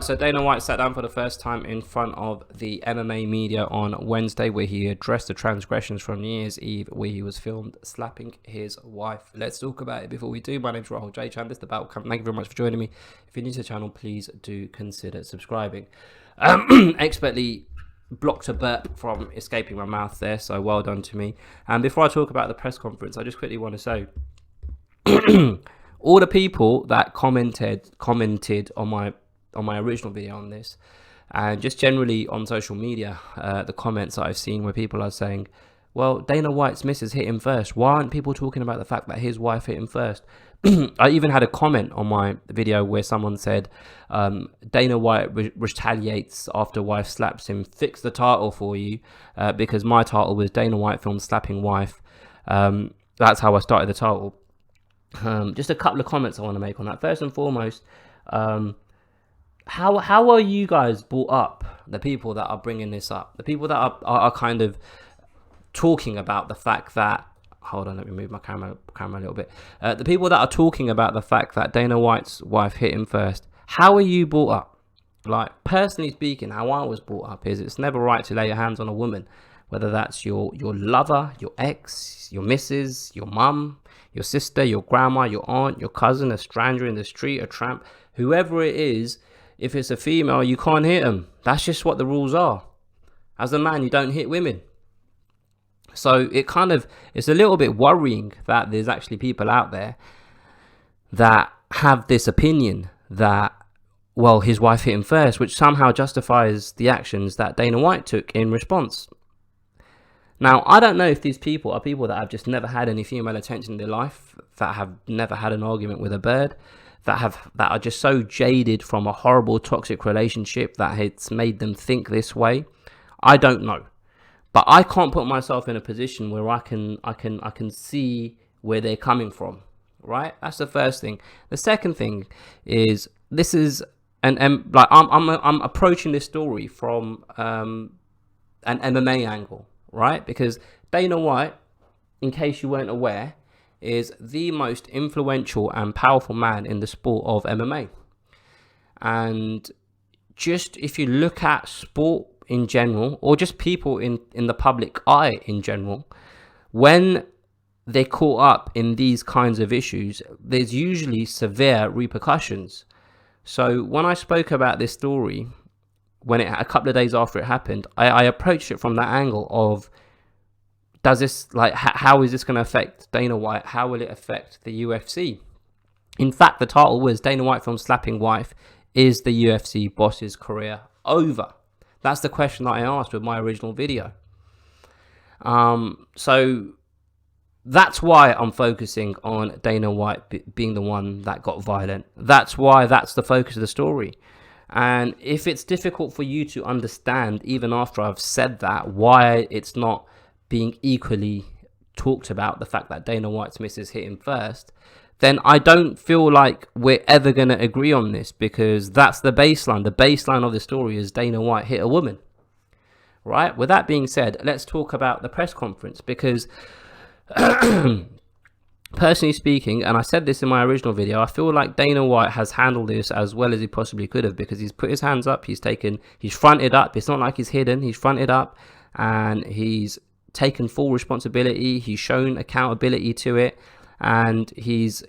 So Dana White sat down for the first time in front of the MMA media on Wednesday, where he addressed the transgressions from New Year's Eve, where he was filmed slapping his wife. Let's talk about it before we do. My name's Rahul J. Chan. This is the Battle Camp. Thank you very much for joining me. If you're new to the channel, please do consider subscribing. Expertly blocked a burp from escaping my mouth there, so well done to me. And before I talk about the press conference, I just quickly want to say all the people that commented on my original video on this, and just generally on social media, the comments that I've seen where people are saying, well, Dana White's missus hit him first. Why aren't people talking about the fact that his wife hit him first? I even had a comment on my video where someone said, Dana White retaliates after wife slaps him. Fix the title for you, because my title was Dana White film slapping wife. That's how I started the title. Just a couple of comments I want to make on that. First and foremost, how are you guys brought up? The people that are bringing this up, the people that are kind of talking about the fact that, hold on, let me move my camera a little bit. The people that are talking about the fact that Dana White's wife hit him first, how are you brought up? Like, personally speaking, how I was brought up is it's never right to lay your hands on a woman, whether that's your lover, your ex, your missus, your mum, your sister, your grandma, your aunt, your cousin, a stranger in the street, a tramp, whoever it is. If it's a female, you can't hit them. That's just what the rules are. As a man, you don't hit women. So it's a little bit worrying that there's actually people out there that have this opinion that, well, his wife hit him first, which somehow justifies the actions that Dana White took in response. Now, I don't know if these people are people that have just never had any female attention in their life, that have never had an argument with a bird, that are just so jaded from a horrible toxic relationship that it's made them think this way. I don't know, but I can't put myself in a position where I can see where they're coming from. Right? That's the first thing. The second thing is, this is like I'm approaching this story from an MMA angle, right? Because Dana White, in case you weren't aware, is the most influential and powerful man in the sport of MMA. And just if you look at sport in general, or just people in the public eye in general, when they're caught up in these kinds of issues, there's usually severe repercussions. So when I spoke about this story, a couple of days after it happened, I approached it from that angle of, does this, like, how is this going to affect Dana White? How will it affect the UFC? In fact, the title was Dana White film slapping wife, is the UFC boss's career over? That's the question that I asked with my original video. So that's why I'm focusing on Dana White being the one that got violent. That's why that's the focus of the story. And if it's difficult for you to understand, even after I've said that, why it's not being equally talked about, the fact that Dana White's missus hit him first, then I don't feel like we're ever going to agree on this, because that's the baseline. The baseline of the story is Dana White hit a woman. Right? With that being said, let's talk about the press conference, because personally speaking, and I said this in my original video, I feel like Dana White has handled this as well as he possibly could have, because he's put his hands up, he's fronted up. It's not like he's hidden, he's fronted up, and he's taken full responsibility. He's shown accountability to it, and he's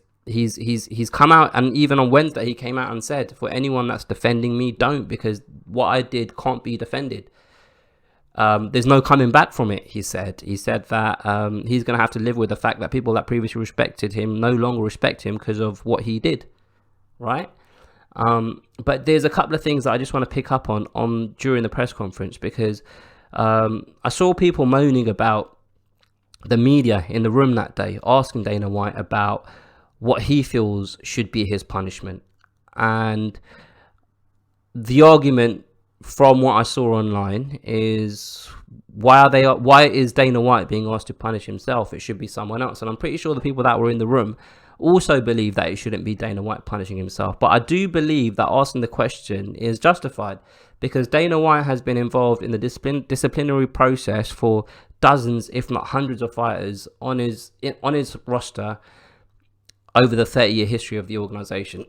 come out, and even on Wednesday he came out and said, for anyone that's defending me, don't, because what I did can't be defended. There's no coming back from it, he said. He said that he's going to have to live with the fact that people that previously respected him no longer respect him because of what he did, right? But there's a couple of things that I just want to pick up on during the press conference, because I saw people moaning about the media in the room that day, asking Dana White about what he feels should be his punishment. And the argument from what I saw online is, why is Dana White being asked to punish himself? It should be someone else. And I'm pretty sure the people that were in the room also believe that it shouldn't be Dana White punishing himself. But I do believe that asking the question is justified, because Dana White has been involved in the disciplinary process for dozens, if not hundreds, of fighters on his roster over the 30-year history of the organization.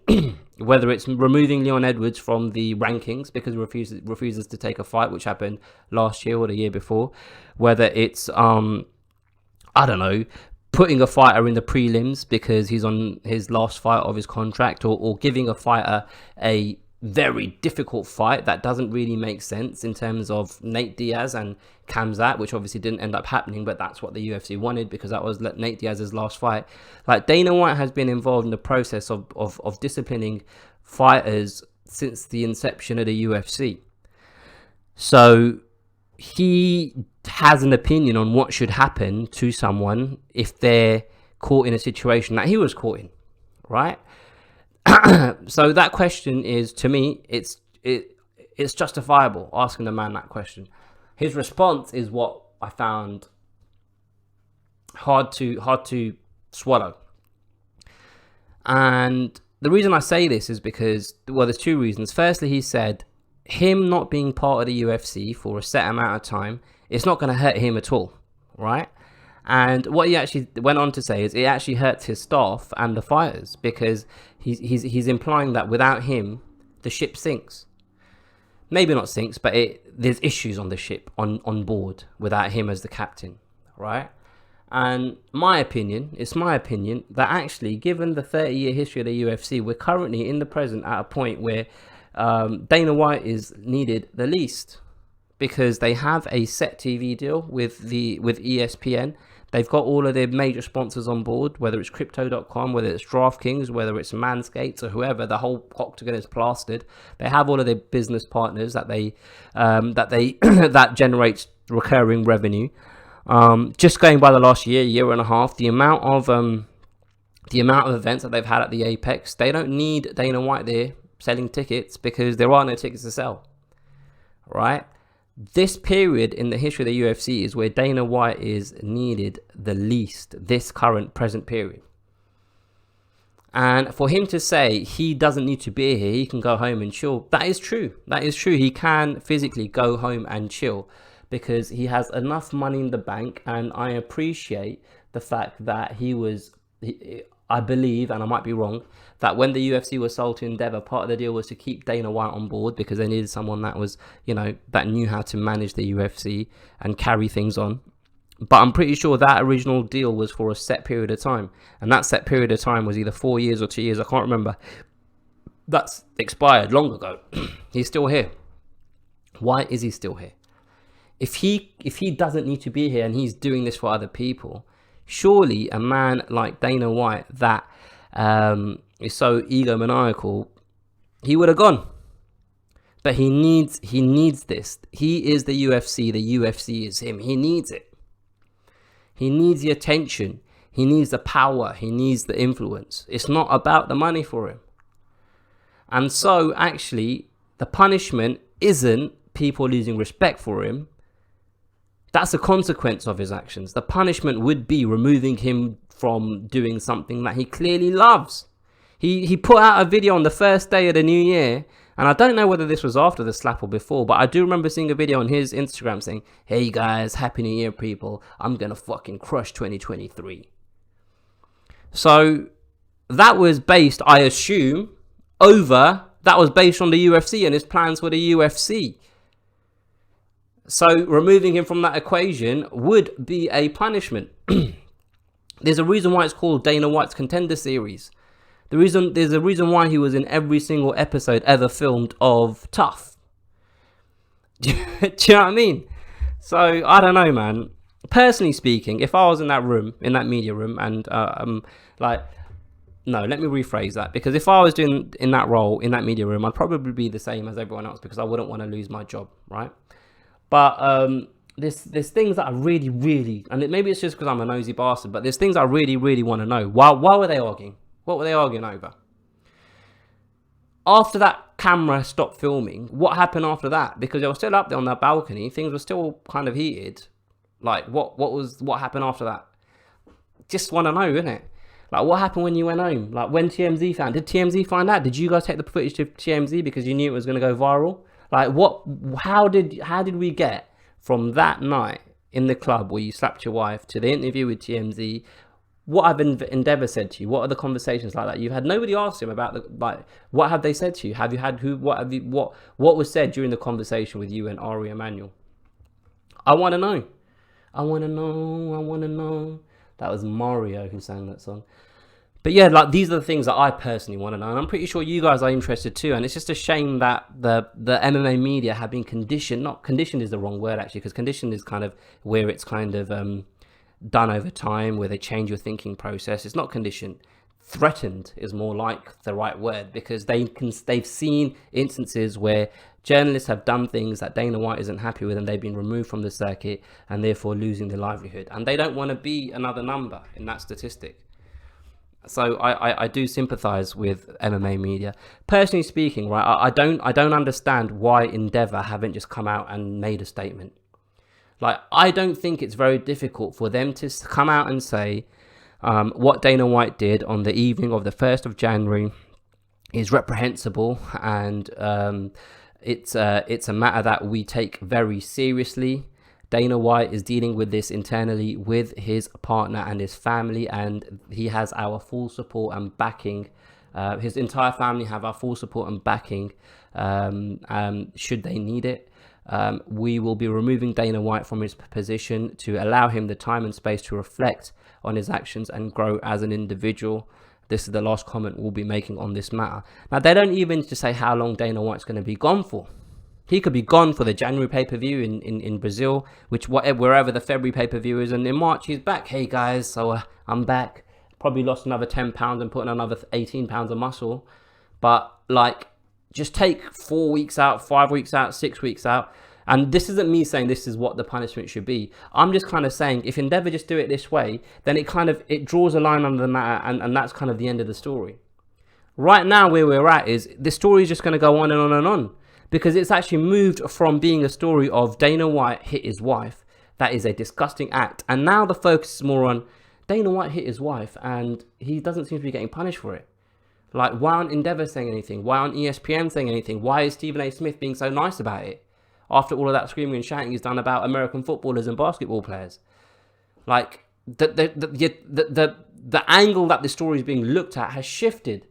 whether it's removing Leon Edwards from the rankings because he refuses to take a fight, which happened last year or the year before, whether it's I don't know, putting a fighter in the prelims because he's on his last fight of his contract, or giving a fighter a very difficult fight that doesn't really make sense in terms of Nate Diaz and Khamzat, which obviously didn't end up happening, but that's what the UFC wanted because that was Nate Diaz's last fight. Like, Dana White has been involved in the process of disciplining fighters since the inception of the UFC. So he has an opinion on what should happen to someone if they're caught in a situation that he was caught in, right? So that question is, to me, it's justifiable asking the man that question. His response is what I found hard to swallow. And the reason I say this is because, well, there's two reasons. Firstly, he said him not being part of the UFC for a set amount of time, it's not going to hurt him at all, right? And what he actually went on to say is it actually hurts his staff and the fighters, because he's implying that without him, the ship sinks. Maybe not sinks, but there's issues on the ship, on board, without him as the captain, right? And it's my opinion that actually, given the 30-year history of the UFC, we're currently in the present at a point where Dana White is needed the least, because they have a set TV deal with ESPN. They've got all of their major sponsors on board, whether it's Crypto.com, whether it's DraftKings, whether it's Manscaped or whoever. The whole octagon is plastered. They have all of their business partners that that generates recurring revenue. Just going by the last year and a half, the amount of events that they've had at the Apex, they don't need Dana White there selling tickets because there are no tickets to sell, right? This period in the history of the UFC is where Dana White is needed the least, this present period. And for him to say he doesn't need to be here, he can go home and chill, that is true. That is true. He can physically go home and chill because he has enough money in the bank. And I appreciate the fact that I believe, and I might be wrong, that when the UFC was sold to Endeavor, part of the deal was to keep Dana White on board because they needed someone that was, that knew how to manage the UFC and carry things on. But I'm pretty sure that original deal was for a set period of time. And that set period of time was either 4 years or 2 years. I can't remember. That's expired long ago. He's still here. Why is he still here? If he doesn't need to be here and he's doing this for other people, surely a man like Dana White that is so egomaniacal, he would have gone. But he needs this. He is the UFC. The UFC is him. He needs it. He needs the attention. He needs the power. He needs the influence. It's not about the money for him. And so, actually, the punishment isn't people losing respect for him. That's a consequence of his actions. The punishment would be removing him from doing something that he clearly loves. He put out a video on the first day of the new year, and I don't know whether this was after the slap or before, but I do remember seeing a video on his Instagram saying, "Hey guys, Happy New Year, people. I'm going to fucking crush 2023. So that was based, I assume, that was based on the UFC and his plans for the UFC. So removing him from that equation would be a punishment. There's a reason why it's called Dana White's Contender Series. There's a reason why he was in every single episode ever filmed of Tough. Do you know what I mean? So I don't know, man. Personally speaking, if I was in that room, in that media room, and no, let me rephrase that, because if I was doing in that role in that media room, I'd probably be the same as everyone else because I wouldn't want to lose my job, right? But there's things that I really, really, and maybe it's just because I'm a nosy bastard, but there's things I really, really want to know. Why were they arguing? What were they arguing over? After that camera stopped filming, what happened after that? Because they were still up there on that balcony, things were still kind of heated. Like, what happened after that? Just want to know, innit? Like, what happened when you went home? Like, when TMZ found? Did TMZ find out? Did you guys take the footage to TMZ because you knew it was going to go viral? Like, how did we get from that night in the club where you slapped your wife to the interview with TMZ What have Endeavour said to you? What are the conversations like that you've had? Nobody asked him about what have they said to you? Have you had what was said during the conversation with you and Ari Emanuel? I want to know. I want to know. I want to know. That was Mario who sang that song. But yeah, like, these are the things that I personally want to know, and I'm pretty sure you guys are interested too. And it's just a shame that the MMA media have been conditioned. Not conditioned is the wrong word actually, because conditioned is kind of where it's kind of done over time, where they change your thinking process. It's not conditioned. Threatened is more like the right word, because they've seen instances where journalists have done things that Dana White isn't happy with, and they've been removed from the circuit and therefore losing their livelihood. And they don't want to be another number in that statistic. So I do sympathise with MMA media. Personally speaking, right, I don't understand why Endeavour haven't just come out and made a statement. Like, I don't think it's very difficult for them to come out and say what Dana White did on the evening of the 1st of January is reprehensible, and it's a matter that we take very seriously. Dana White is dealing with this internally with his partner and his family, and he has our full support and backing. His entire family have our full support and backing should they need it. We will be removing Dana White from his position to allow him the time and space to reflect on his actions and grow as an individual. This is the last comment we'll be making on this matter. Now, they don't even just say how long Dana White's going to be gone for. He could be gone for the January pay-per-view in Brazil, wherever the February pay-per-view is, and in March he's back. Hey guys, so I'm back. Probably lost another 10 pounds and put on another 18 pounds of muscle. But like, just take 4 weeks out, 5 weeks out, 6 weeks out. And this isn't me saying this is what the punishment should be. I'm just kind of saying, if Endeavour just do it this way, then it draws a line under the matter, and that's kind of the end of the story. Right now, where we're at is the story is just going to go on and on and on. Because it's actually moved from being a story of Dana White hit his wife. That is a disgusting act. And now the focus is more on Dana White hit his wife and he doesn't seem to be getting punished for it. Like, why aren't Endeavour saying anything? Why aren't ESPN saying anything? Why is Stephen A. Smith being so nice about it? After all of that screaming and shouting he's done about American footballers and basketball players. Like, the angle that the story is being looked at has shifted.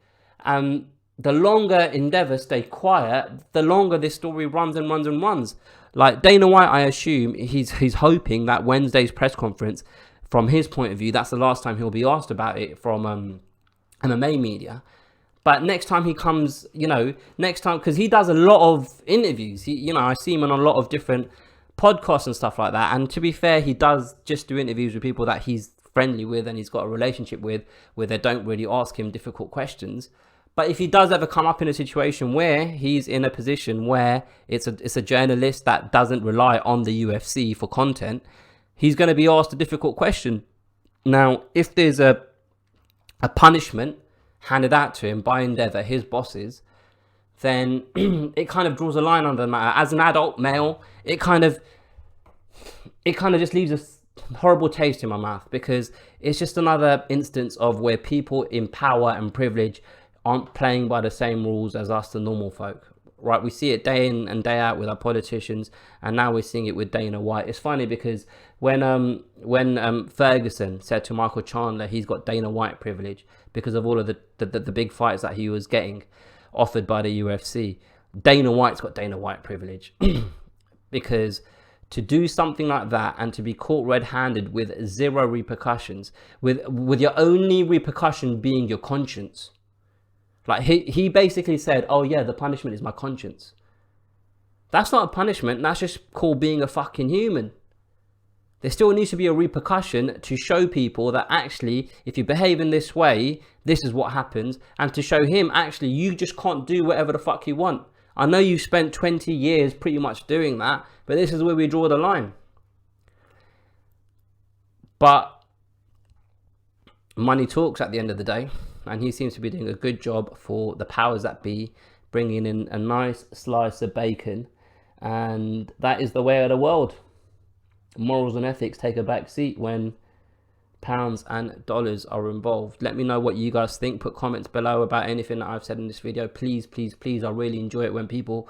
The longer Endeavour stay quiet, the longer this story runs and runs and runs. Like, Dana White, I assume he's hoping that Wednesday's press conference, from his point of view, that's the last time he'll be asked about it from MMA media. But next time he comes, because he does a lot of interviews. I see him on a lot of different podcasts and stuff like that. And to be fair, he does just do interviews with people that he's friendly with and he's got a relationship with, where they don't really ask him difficult questions. But if he does ever come up in a situation where he's in a position where it's a journalist that doesn't rely on the UFC for content, he's going to be asked a difficult question. Now, if there's a punishment handed out to him by Endeavour, his bosses, then it kind of draws a line under the matter. As an adult male, it kind of just leaves a horrible taste in my mouth, because it's just another instance of where people in power and privilege aren't playing by the same rules as us, the normal folk, right? We see it day in and day out with our politicians, and now we're seeing it with Dana White. It's funny because when Ferguson said to Michael Chandler he's got Dana White privilege because of all of the big fights that he was getting offered by the UFC, Dana White's got Dana White privilege because to do something like that and to be caught red-handed with zero repercussions, with your only repercussion being your conscience. Like, he basically said, oh yeah, the punishment is my conscience. That's not a punishment. That's just called being a fucking human. There still needs to be a repercussion to show people that actually, if you behave in this way, this is what happens. And to show him, actually, you just can't do whatever the fuck you want. I know you've spent 20 years pretty much doing that, but this is where we draw the line. But money talks at the end of the day. And he seems to be doing a good job for the powers that be, bringing in a nice slice of bacon. And that is the way of the world. Morals and ethics take a back seat when pounds and dollars are involved. Let me know what you guys think. Put comments below about anything that I've said in this video. Please, please, please. I really enjoy it when people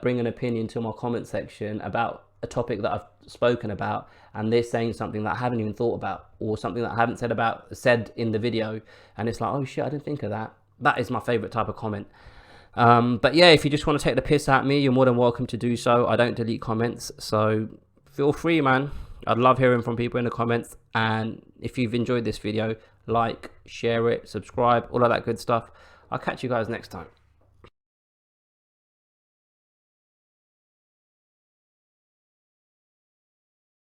bring an opinion to my comment section about a topic that I've spoken about, and they're saying something that I haven't even thought about, or something that I haven't said in the video, and it's like, oh shit, I didn't think of that. That is my favorite type of comment. But yeah, if you just want to take the piss out of me, you're more than welcome to do so. I don't delete comments, so feel free, man. I'd love hearing from people in the comments. And if you've enjoyed this video, like, share it, subscribe, all of that good stuff. I'll catch you guys next time.